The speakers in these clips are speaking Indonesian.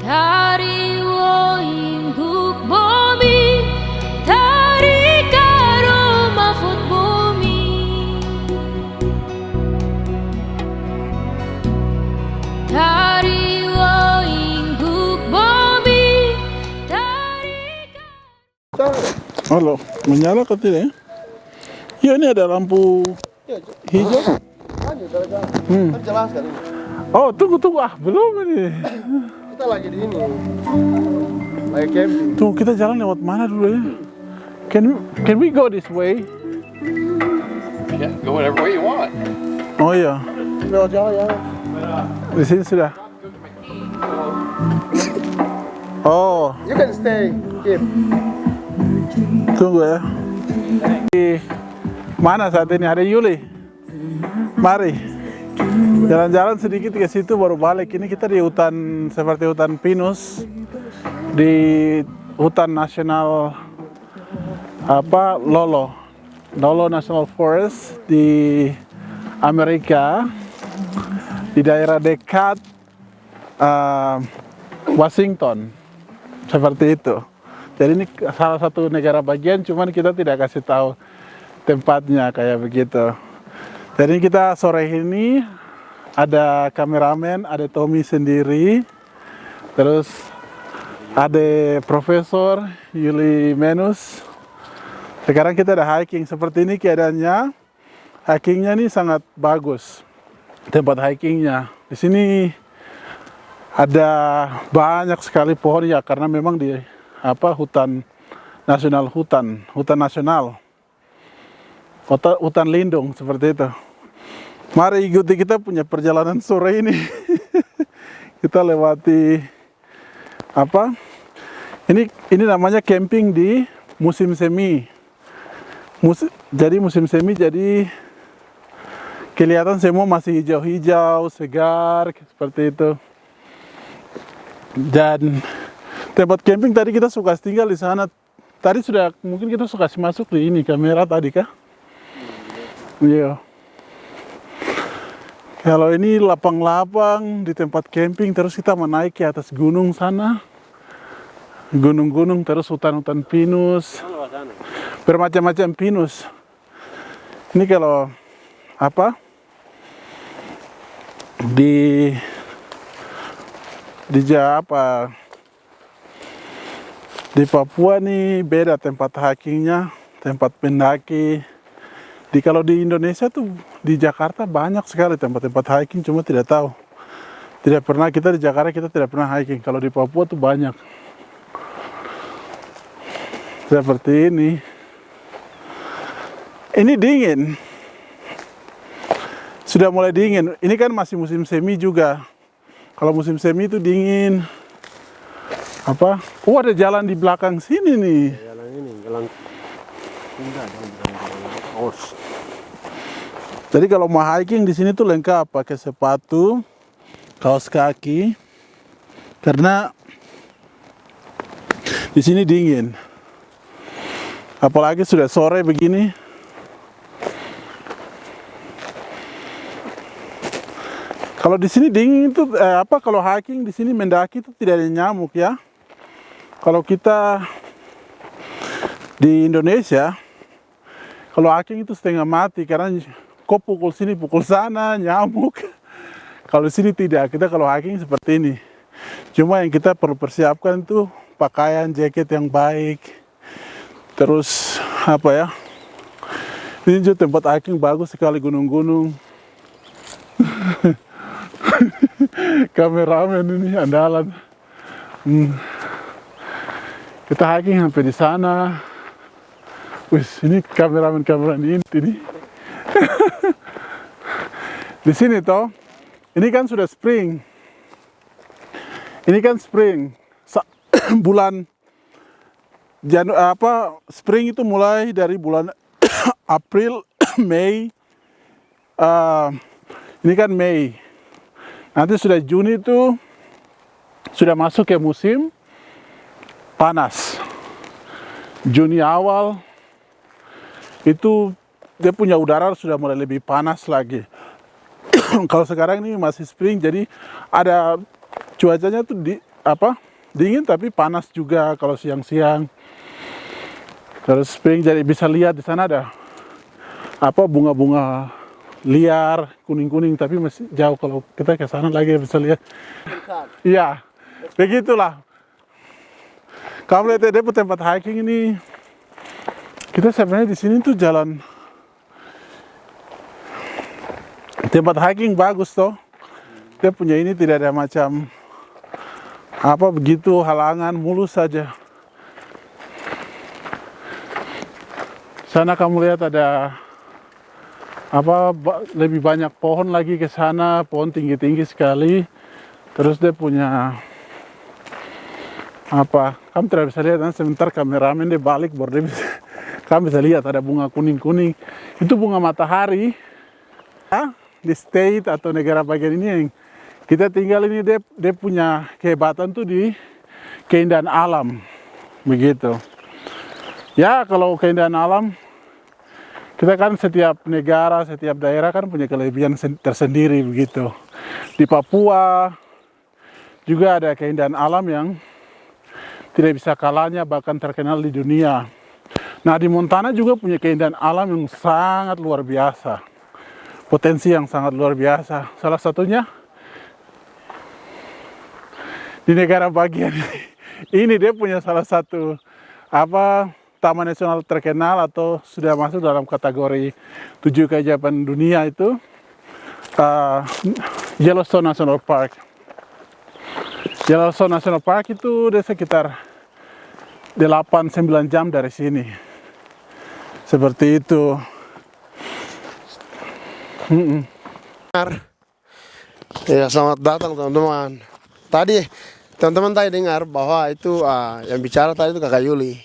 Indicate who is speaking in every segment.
Speaker 1: Tari wo ingguk bumi, tari karo mahfud bumi. Tari wo ingguk bumi, tari karo.
Speaker 2: Halo, menyala ke tidak ya? Ya ini ada lampu hijau.
Speaker 3: Kan jelas kan ini.
Speaker 2: Oh tunggu, belum ini.
Speaker 3: Kita lagi di ini. Lagi camping.
Speaker 2: Tuh kita jalan lewat mana dulu ya? Can we go this way?
Speaker 4: Yeah, go whatever way you want.
Speaker 2: Oh iya,
Speaker 3: Lewat jalan ya.
Speaker 2: di sini sudah. Oh,
Speaker 3: You can stay. Keep.
Speaker 2: tunggu ya. Di mana saat ini? Ada Yuli. Mari jalan-jalan sedikit ke situ baru balik. Ini kita di hutan seperti hutan pinus, di hutan nasional Lolo National Forest di Amerika, di daerah dekat Washington, seperti itu. Jadi ini salah satu negara bagian, cuman kita tidak kasih tahu tempatnya kayak begitu. Jadi kita sore ini ada kameramen, ada Tommy sendiri, terus ada Profesor Yuli Menus. Sekarang kita ada hiking, seperti ini keadaannya. Hikingnya ini sangat bagus, tempat hikingnya. Di sini ada banyak sekali pohon ya, karena memang di hutan nasional, hutan lindung seperti itu. Mari ikuti kita punya perjalanan sore ini. Kita lewati ini namanya camping di musim semi. Jadi musim semi, jadi kelihatan semua masih hijau-hijau, segar seperti itu. Dan tempat camping tadi kita suka tinggal di sana. Tadi sudah mungkin kita suka masuk di ini kamera tadi kah? Iya. Kalau ini lapang-lapang di tempat camping, terus kita menaik ke atas gunung sana. Gunung-gunung, terus hutan-hutan pinus. Bermacam-macam pinus. Ini kalau di Papua nih beda tempat hikingnya, tempat pendaki. Kalau di Indonesia tuh di Jakarta banyak sekali tempat-tempat hiking, cuma tidak tahu. Tidak pernah kita di Jakarta, kita tidak pernah hiking. Kalau di Papua tuh banyak. Seperti ini. Ini dingin. Sudah mulai dingin. Ini kan masih musim semi juga. Kalau musim semi itu dingin. Oh, ada jalan di belakang sini nih.
Speaker 3: Jalan ini, jalan horse.
Speaker 2: Jadi kalau mau hiking di sini tuh lengkap, pakai sepatu, kaos kaki, karena di sini dingin. Apalagi sudah sore begini. Kalau di sini dingin itu kalau hiking di sini mendaki itu tidak ada nyamuk ya. Kalau kita di Indonesia, kalau hiking itu setengah mati karena kok pukul sini pukul sana nyamuk. Kalau di sini tidak, kita kalau hiking seperti ini. Cuma yang kita perlu persiapkan itu pakaian, jaket yang baik. Terus ini juga tempat hiking bagus sekali, gunung-gunung. Kameramen ini andalan. Kita hiking sampai di sana. Wis, ini kameramen inti nih. Di sini toh, ini kan sudah spring. Ini kan spring. Bulan spring itu mulai dari bulan April, Mei. Ini kan Mei. Nanti sudah Juni itu sudah masuk ke musim panas. Juni awal itu dia punya udara sudah mulai lebih panas lagi. Kalau sekarang ini masih spring, jadi ada cuacanya tuh dingin tapi panas juga kalau siang-siang. Terus spring, jadi bisa lihat di sana ada bunga-bunga liar kuning-kuning, tapi masih jauh. Kalau kita ke sana lagi bisa lihat. Iya, begitulah. Kamu lihat dia tempat hiking ini. Kita sebenarnya di sini tuh jalan tempat hiking bagus toh. Dia punya ini tidak ada macam begitu halangan, mulus saja. Sana kamu lihat ada lebih banyak pohon lagi ke sana, pohon tinggi-tinggi sekali. Terus dia punya kamu tidak bisa lihat, sebentar kameramen dia balik baru dia bisa, kamu bisa lihat ada bunga kuning-kuning. Itu bunga matahari. Di state atau negara bagian ini yang kita tinggal ini, dia punya kehebatan tuh di keindahan alam, begitu. Ya, kalau keindahan alam, kita kan setiap negara, setiap daerah kan punya kelebihan tersendiri, begitu. Di Papua juga ada keindahan alam yang tidak bisa kalahnya, bahkan terkenal di dunia. Nah, di Montana juga punya keindahan alam yang sangat luar biasa. Potensi yang sangat luar biasa. Salah satunya di negara bagian ini dia punya salah satu taman nasional terkenal atau sudah masuk dalam kategori 7 keajaiban dunia itu Yellowstone National Park. Yellowstone National Park itu dia sekitar 8-9 jam dari sini. Seperti itu.
Speaker 3: Ya, selamat datang teman-teman. Tadi teman-teman dengar bahwa itu yang bicara tadi itu Kakak Yuli.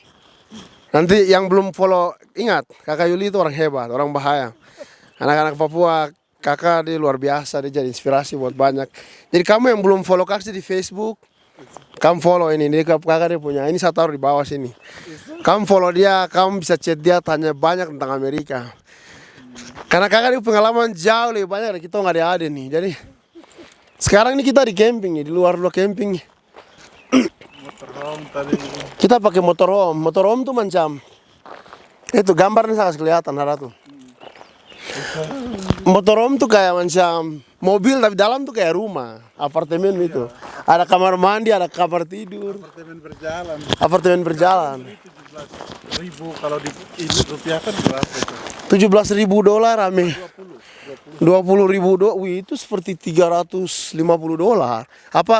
Speaker 3: Nanti yang belum follow, ingat Kakak Yuli itu orang hebat, orang bahaya. Anak-anak Papua, kakak dia luar biasa, dia jadi inspirasi buat banyak. Jadi kamu yang belum follow Kakak di Facebook, kamu follow ini kakak dia punya. Ini saya taruh di bawah sini. Kamu follow dia, kamu bisa chat dia, tanya banyak tentang Amerika. Karena kakak dia pengalaman jauh lebih banyak dari kita nggak ada nih. Jadi sekarang ini kita di camping di luar camping.
Speaker 2: Motorhome tadi.
Speaker 3: Kita pakai motorhome. Motorhome tuh macam itu gambarnya sangat kelihatan ada tuh. Motorhome tuh kayak macam mobil tapi dalam tuh kayak rumah, apartemen itu. Ada kamar mandi, ada kamar tidur. Apartemen berjalan.
Speaker 2: 17.000 kalau di rupiah kan berapa itu?
Speaker 3: $17.000 ame. 20.000 dolar. Wih, itu seperti $350. Apa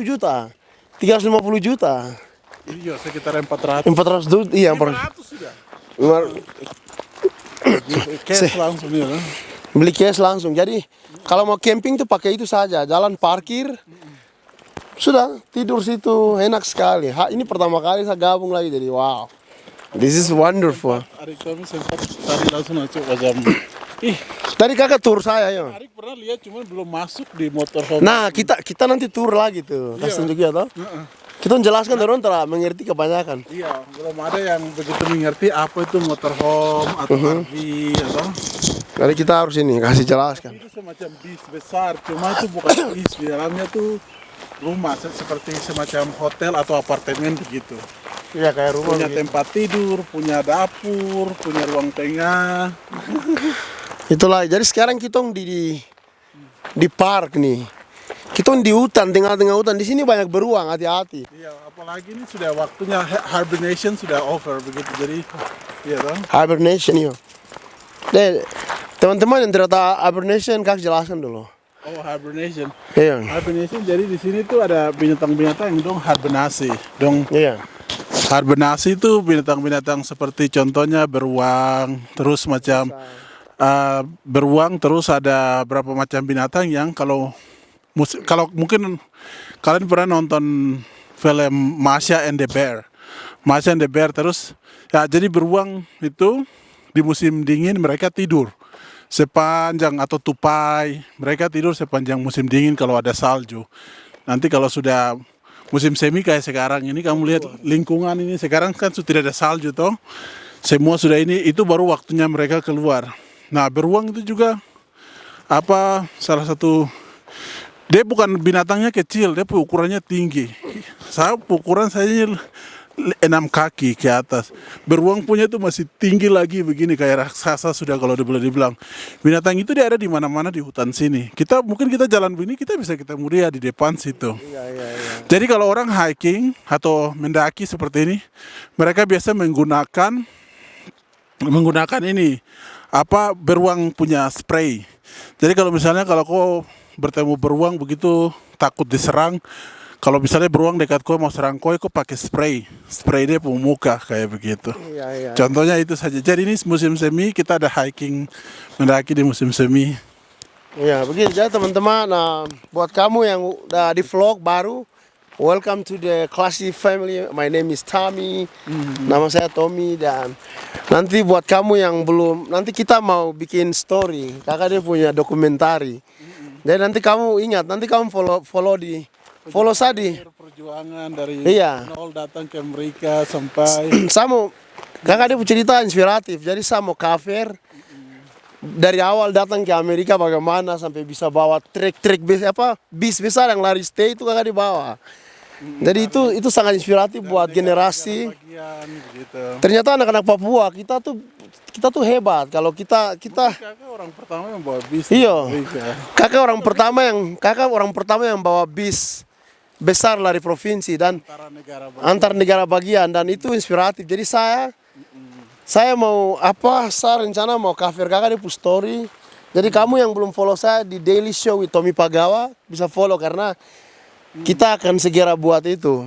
Speaker 3: juta? 350 juta.
Speaker 2: Iya, sekitar 400.
Speaker 3: 400 iya,
Speaker 2: 500 sudah. Cash langsung ya.
Speaker 3: Beli cash langsung. Jadi kalau mau camping tuh pakai itu saja, jalan parkir. Sudah tidur situ, enak sekali. Ini pertama kali saya gabung lagi jadi wow. This is wonderful.
Speaker 2: Arik kami sempat tadi langsung coba jam.
Speaker 3: Tadi kakak tur saya ya.
Speaker 2: Arik pernah lihat cuman belum masuk di motorhome.
Speaker 3: Nah, kita nanti tur lagi tuh. Kasih tunjuk ya toh. Kita menjelaskan orang telah mengerti kebanyakan.
Speaker 2: Iya, belum ada yang begitu mengerti apa itu motorhome atau RV atau.
Speaker 3: Jadi kita harus ini kasih jelaskan.
Speaker 2: Itu semacam bis besar, cuma itu bukan bis, di dalamnya tuh rumah seperti semacam hotel atau apartemen begitu.
Speaker 3: Iya, kayak rumah.
Speaker 2: Punya
Speaker 3: gitu.
Speaker 2: tempat tidur, punya dapur, punya ruang tengah.
Speaker 3: Itulah. Jadi sekarang kita di park nih. Kita di hutan, tengah-tengah hutan. Di sini banyak beruang, hati-hati.
Speaker 2: Iya, apalagi ini sudah waktunya hibernation sudah over begitu. Jadi, iya dong.
Speaker 3: Hibernation ya. Deh, teman-teman yang tidak tahu hibernation, Kak jelaskan dulu.
Speaker 2: Oh, hibernation.
Speaker 3: Iya.
Speaker 2: Hibernation jadi di sini tuh ada binatang-binatang yang hibernasi.
Speaker 3: Iya.
Speaker 2: Hibernasi itu binatang-binatang seperti contohnya beruang, terus macam beruang, terus ada berapa macam binatang yang kalau mungkin kalian pernah nonton film Masha and the Bear. Masha and the Bear terus ya jadi beruang itu di musim dingin mereka tidur sepanjang atau tupai, mereka tidur sepanjang musim dingin kalau ada salju. Nanti kalau sudah musim semi kayak sekarang ini kamu lihat lingkungan ini sekarang kan sudah tidak ada salju toh. Semua sudah ini itu baru waktunya mereka keluar. Nah, beruang itu juga salah satu Dia bukan binatangnya kecil, dia ukurannya tinggi. Ukuran saya 6 kaki ke atas. Beruang punya tuh masih tinggi lagi begini kayak raksasa sudah kalau boleh dibilang. Binatang itu dia ada di mana-mana di hutan sini. Mungkin kita jalan begini kita bisa ketemu dia di depan situ. Jadi kalau orang hiking atau mendaki seperti ini, mereka biasa menggunakan ini beruang punya spray. Jadi kalau misalnya kalau kau bertemu beruang begitu takut diserang, kalau misalnya beruang dekat kau mau serang kau pakai spray dia pun muka kayak begitu. Contohnya itu saja. Jadi ini musim semi, kita ada hiking mendaki di musim semi.
Speaker 3: Ya begitu ya teman-teman. Nah, buat kamu yang udah di vlog baru, welcome to the Classy family. My name is Tommy. Nama saya Tommy. Dan nanti buat kamu yang belum, nanti kita mau bikin story. Kakak dia punya dokumentari. Jadi nanti kamu ingat, nanti kamu follow saya di
Speaker 2: Perjuangan dari nol datang ke Amerika sampai
Speaker 3: kakak dia punya cerita inspiratif. Jadi saya mau cover dari awal datang ke Amerika bagaimana sampai bisa bawa trek bis besar yang lari stay itu kakak dibawa. Jadi itu sangat inspiratif buat generasi. Ternyata anak-anak Papua kita tuh hebat. Kalau kita
Speaker 2: kakak orang pertama yang bawa bis.
Speaker 3: Iya. Kakak orang pertama yang bawa bis besar lari provinsi dan antar negara bagian, dan itu inspiratif. Jadi saya mau saya rencana mau cover kakak di story. Jadi kamu yang belum follow saya di Daily Show with Tommy Pagawa bisa follow, karena kita akan segera buat itu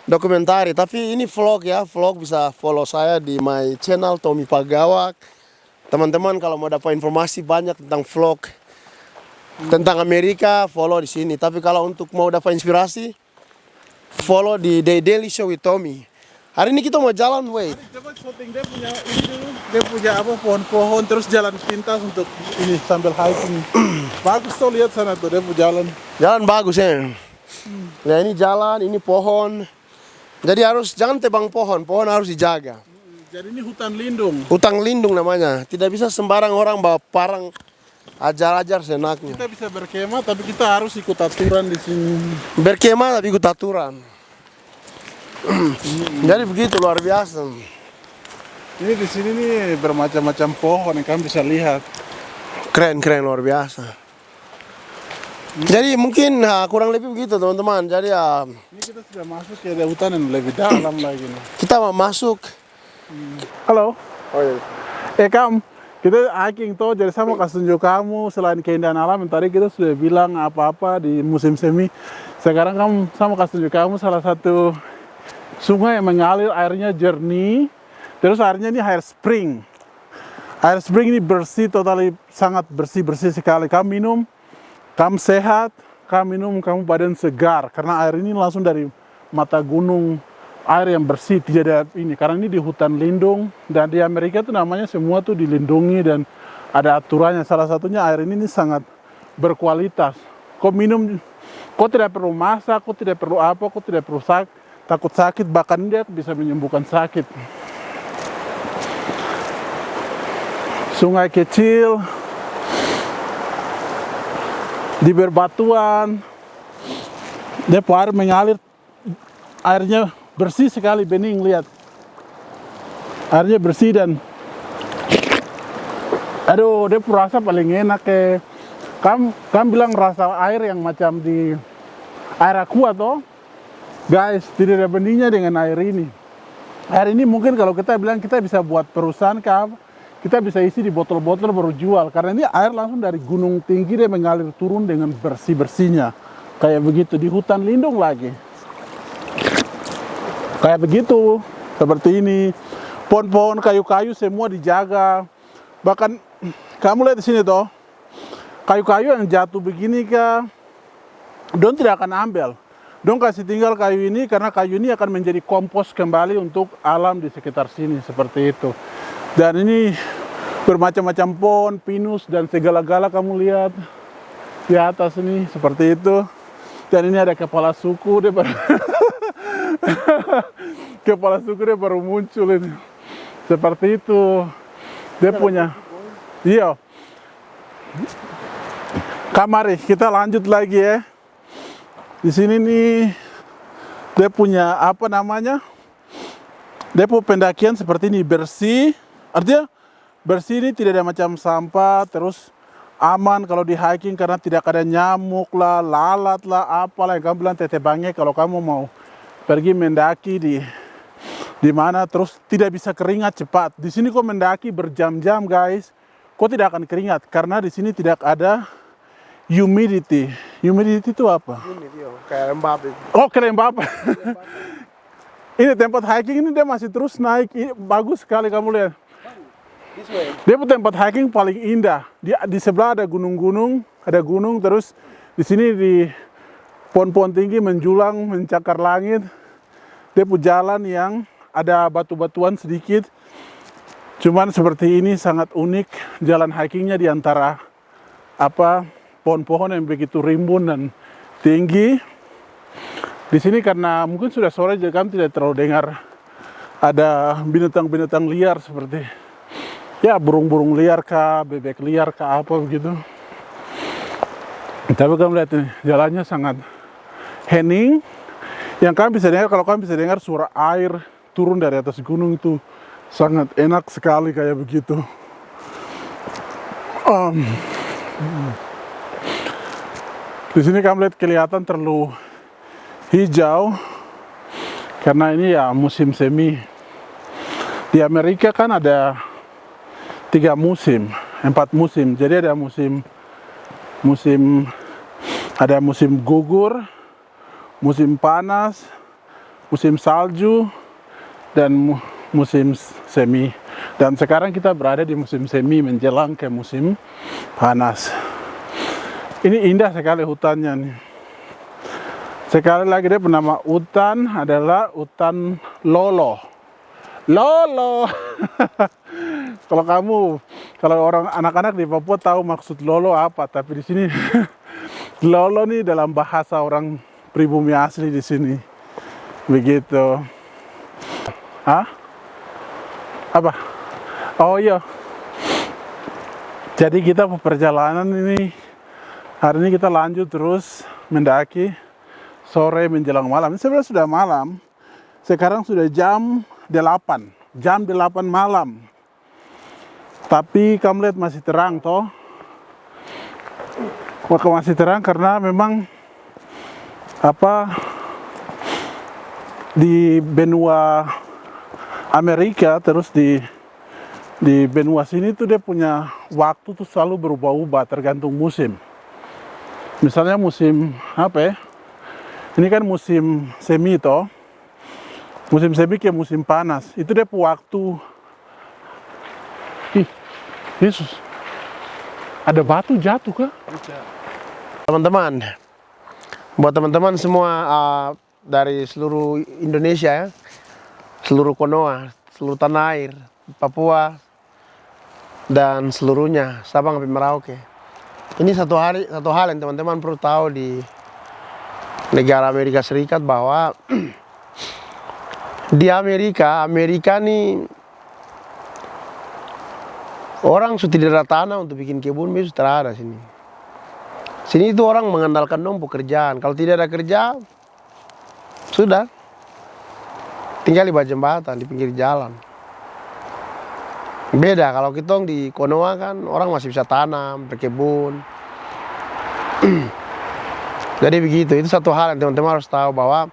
Speaker 3: dokumentari. Tapi ini vlog ya, vlog bisa follow saya di my channel Tommy Pagawa. Teman-teman kalau mau dapat informasi banyak tentang vlog tentang Amerika, follow di sini. Tapi kalau untuk mau dapat inspirasi, follow di The Daily Show with Tommy. Hari ini kita mau jalan,
Speaker 2: Coba shooting dia punya ini dulu. Dia punya pohon-pohon terus jalan pintas untuk ini sambil hiking. Bagus tuh, lihat sana tuh dia punya jalan.
Speaker 3: Jalan bagus ya. Nah ini jalan, ini pohon. Jadi jangan tebang pohon harus dijaga.
Speaker 2: Jadi ini hutan lindung.
Speaker 3: Hutan lindung namanya. Tidak bisa sembarang orang bawa parang ajar-ajar senaknya.
Speaker 2: Kita bisa berkemah tapi kita harus ikut aturan di sini.
Speaker 3: Berkemah tapi ikut aturan. Jadi begitu, luar biasa.
Speaker 2: Ini di sini nih bermacam-macam pohon yang kamu bisa lihat.
Speaker 3: Keren luar biasa. Jadi mungkin kurang lebih begitu teman-teman. Jadi
Speaker 2: ini kita sudah masuk ke hutan yang lebih dalam lagi nih.
Speaker 3: Kita mau masuk.
Speaker 2: Halo.
Speaker 3: Oh iya.
Speaker 2: Kita hiking tuh, jadi saya mau kasih tunjuk kamu selain keindahan alam yang tadi kita sudah bilang apa-apa di musim semi. Sekarang saya mau kasih tunjuk kamu salah satu sungai yang mengalir, airnya jernih. Terus airnya ini air spring. Air spring ini bersih, sangat bersih sekali. Kamu minum, kamu sehat, kamu minum, kamu badan segar. Karena air ini langsung dari mata gunung, air yang bersih, tidak ada ini. Karena ini di hutan lindung, dan di Amerika itu namanya semua tuh dilindungi dan ada aturannya. Salah satunya air ini sangat berkualitas. Kau minum, kau tidak perlu masak, kau tidak perlu kau tidak perlu takut sakit, bahkan dia bisa menyembuhkan sakit. Sungai kecil di berbatuan, dia air mengalir, airnya bersih sekali, bening, lihat airnya bersih dan dia rasa paling enak. Kamu bilang rasa air yang macam di air aqua toh guys, tidak ada bandingnya dengan air ini. Air ini mungkin kalau kita bilang kita bisa buat perusahaan kita bisa isi di botol-botol baru jual, karena ini air langsung dari gunung tinggi dia mengalir turun dengan bersih-bersihnya kayak begitu, di hutan lindung lagi kayak begitu, seperti ini. Pohon-pohon, kayu-kayu semua dijaga. Bahkan kamu lihat di sini toh, kayu-kayu yang jatuh begini don tidak akan ambil, don kasih tinggal kayu ini, karena kayu ini akan menjadi kompos kembali untuk alam di sekitar sini, seperti itu. Dan ini bermacam-macam pohon, pinus dan segala-gala kamu lihat di atas ini seperti itu. Dan ini ada kepala suku, dia baru kepala suku dia baru muncul ini. Seperti itu. Dia punya. Iya. Mari kita lanjut lagi ya. Di sini nih dia punya apa namanya? Dia punya pendakian seperti ini, bersih. Artinya bersih ini tidak ada macam sampah, terus aman kalau di hiking karena tidak ada nyamuk lah, lalat lah, apalah yang kamu bilang tetebangnya kalau kamu mau pergi mendaki di mana terus tidak bisa keringat cepat. Di sini kok mendaki berjam-jam guys, kok tidak akan keringat karena di sini tidak ada humidity. Humidity itu apa?
Speaker 3: Ini dia, kayak lembab itu.
Speaker 2: Oh, kelembab. Ini tempat hiking ini dia masih terus naik. Ini bagus sekali kamu lihat. Dia pun tempat hiking paling indah. Di sebelah ada gunung-gunung, ada gunung terus di sini di pohon-pohon tinggi menjulang mencakar langit. Dia pun jalan yang ada batu-batuan sedikit. Cuman seperti ini sangat unik jalan hikingnya di antara apa pohon-pohon yang begitu rimbun dan tinggi. Di sini karena mungkin sudah sore jadi kami tidak terlalu dengar ada binatang-binatang liar seperti ya burung-burung liar kah, bebek liar kah apa begitu. Tapi kamu lihat ini jalannya sangat hening. Yang kami bisa dengar kalau kami bisa dengar suara air turun dari atas gunung itu sangat enak sekali kayak begitu. Di sini kamu lihat kelihatan terlalu hijau karena ini ya musim semi. Di Amerika kan ada 3 musim, 4 musim. Jadi ada musim gugur, musim panas, musim salju, dan musim semi. Dan sekarang kita berada di musim semi menjelang ke musim panas. Ini indah sekali hutannya nih. Sekali lagi dia bernama hutan adalah hutan Lolo. Lolo. Kalau orang anak-anak di Papua tahu maksud Lolo apa, tapi di sini Lolo nih dalam bahasa orang pribumi asli di sini. Begitu. Hah? Apa? Oh iya. Jadi kita perjalanan ini hari ini kita lanjut terus mendaki sore menjelang malam. Ini sebenarnya sudah malam. Sekarang sudah jam 8. Jam 8 malam. Tapi kamu lihat masih terang toh. Masih terang karena memang apa di benua Amerika terus di benua sini tuh dia punya waktu tuh selalu berubah-ubah tergantung musim. Misalnya musim apa ya? Ini kan musim semi toh. Musim semi kayak musim panas. Itu dia waktu. Ih, Yesus. Ada batu jatuh kah?
Speaker 3: Teman-teman, buat teman-teman semua dari seluruh Indonesia ya, seluruh Konoha, seluruh tanah air, Papua, dan seluruhnya, Sabang sampai Merauke. Ini satu hal yang teman-teman perlu tahu di negara Amerika Serikat bahwa di Amerika nih orang sudah tidak ada tanah untuk bikin kebun, sudah tidak ada sini. Sini itu orang mengandalkan dong pekerjaan. Kalau tidak ada kerja, sudah tinggal di bawah jembatan, di pinggir jalan. Beda kalau kita di Konoha kan orang masih bisa tanam, berkebun. Jadi begitu, itu satu hal yang teman-teman harus tahu bahwa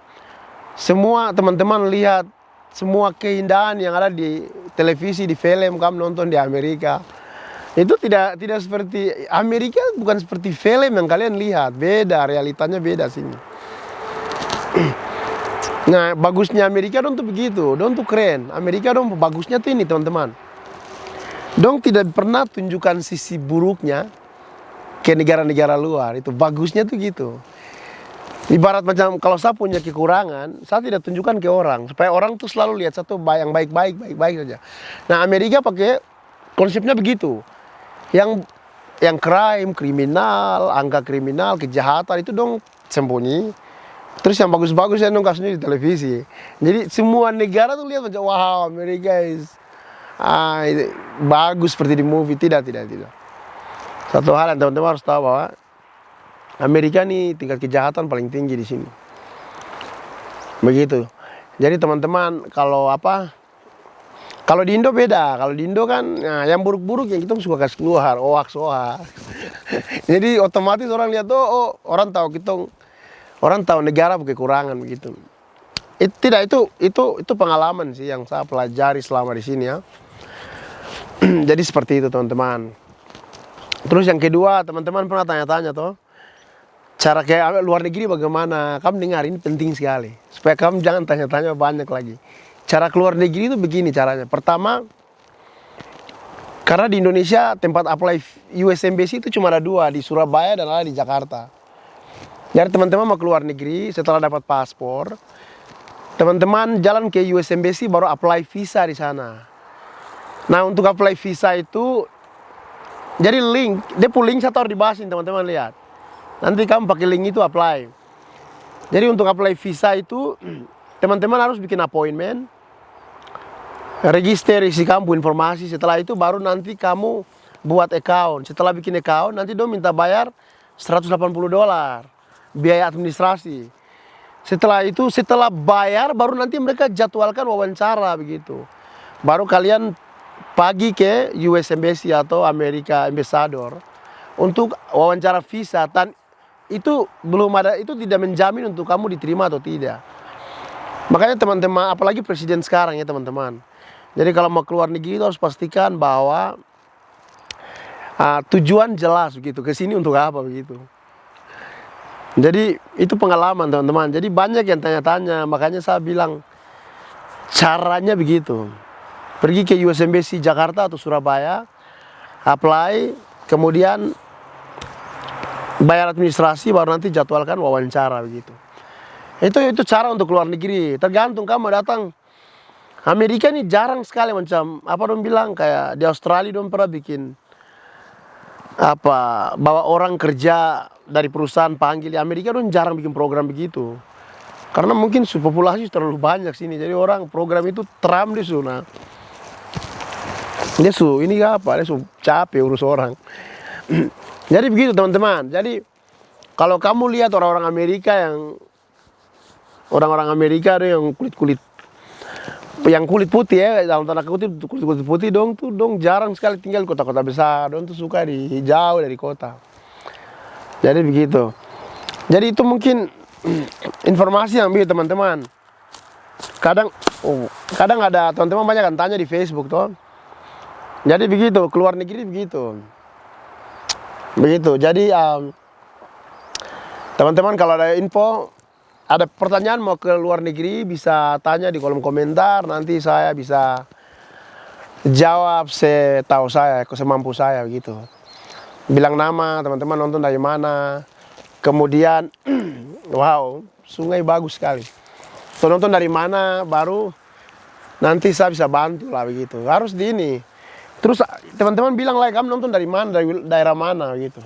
Speaker 3: semua teman-teman lihat semua keindahan yang ada di televisi, di film kamu nonton di Amerika. Itu tidak seperti Amerika, bukan seperti film yang kalian lihat. Beda, realitanya beda sini. Nah, bagusnya Amerika dong tuh begitu, dong tuh keren. Amerika dong bagusnya tuh ini teman-teman. Dong tidak pernah tunjukkan sisi buruknya ke negara-negara luar. Itu bagusnya tuh gitu. Ibarat macam kalau saya punya kekurangan, saya tidak tunjukkan ke orang supaya orang tuh selalu lihat satu yang baik-baik saja. Nah, Amerika pakai konsepnya begitu. Yang crime, kriminal, angka kriminal, kejahatan itu dong sembunyi. Terus yang bagus-bagus ya dong kasihnya di televisi. Jadi semua negara tuh lihat macam wow, Amerika bagus seperti di movie. Tidak. Satu hal yang teman-teman harus tahu bahwa Amerika nih tingkat kejahatan paling tinggi di sini. Begitu. Jadi teman-teman kalau di Indo beda. Kalau di Indo kan yang buruk-buruk yang kita suka kasih keluar, hoax. Jadi otomatis orang lihat orang tahu negara berkekurangan begitu. Itu pengalaman sih yang saya pelajari selama di sini ya. Jadi seperti itu teman-teman. Terus yang kedua, teman-teman pernah tanya-tanya cara kayak luar negeri bagaimana? Kamu dengar ini penting sekali. Supaya kamu jangan tanya-tanya banyak lagi. Cara keluar negeri itu begini caranya. Pertama, karena di Indonesia tempat apply US Embassy itu cuma ada 2, di Surabaya dan ada di Jakarta. Jadi teman-teman mau keluar negeri setelah dapat paspor, teman-teman jalan ke US Embassy baru apply visa di sana. Nah untuk apply visa itu, jadi dia link saya taruh di bawah sini teman-teman lihat. Nanti kamu pakai link itu apply. Jadi untuk apply visa itu, teman-teman harus bikin appointment, register isi kamu informasi. Setelah itu baru nanti kamu buat account. Setelah bikin account, nanti dia minta bayar $180 biaya administrasi. Setelah itu, setelah bayar, baru nanti mereka jadwalkan wawancara begitu. Baru kalian pagi ke US Embassy atau Amerika Ambassador untuk wawancara visa. Dan itu belum ada, itu tidak menjamin untuk kamu diterima atau tidak. Makanya teman-teman, apalagi presiden sekarang ya teman-teman. Jadi kalau mau keluar negeri itu harus pastikan bahwa tujuan jelas begitu, ke sini untuk apa begitu. Jadi itu pengalaman teman-teman. Jadi banyak yang tanya-tanya, makanya saya bilang caranya begitu. Pergi ke US Embassy Jakarta atau Surabaya, apply, kemudian bayar administrasi, baru nanti jadwalkan wawancara begitu. Itu cara untuk keluar negeri. Tergantung kamu datang. Amerika ini jarang sekali macam apa dong bilang, kayak di Australia dong pernah bikin bawa orang kerja dari perusahaan panggil. Di Amerika dong jarang bikin program begitu. Karena mungkin populasi terlalu banyak sini. Jadi orang program itu Trump dia ini apa? Dia capek urus orang. Jadi begitu teman-teman. Jadi kalau kamu lihat orang-orang Amerika yang kulit putih ya, dalam tanda kutip kulit putih dong jarang sekali tinggal di kota-kota besar. Dong tuh suka di jauh dari kota. Jadi begitu. Jadi itu mungkin informasi yang ambil teman-teman. Kadang ada teman-teman banyak kan tanya di Facebook Jadi begitu, keluar negeri begitu. Jadi teman-teman kalau ada info, ada pertanyaan mau ke luar negeri, bisa tanya di kolom komentar. Nanti saya bisa jawab setahu saya, semampu saya begitu. Bilang nama, teman-teman nonton dari mana. Kemudian, wow, sungai bagus sekali. Nonton dari mana, baru nanti saya bisa bantu lah begitu. Harus di ini. Terus teman-teman bilang kamu nonton dari mana, dari daerah mana gitu.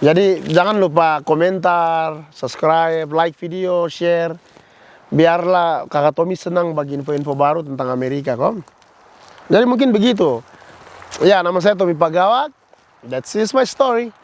Speaker 3: Jadi jangan lupa komentar, subscribe, like video, share. Biarlah kakak Tommy senang bagi info-info baru tentang Amerika Jadi mungkin begitu. Ya, nama saya Tommy Pagawak. That's my story.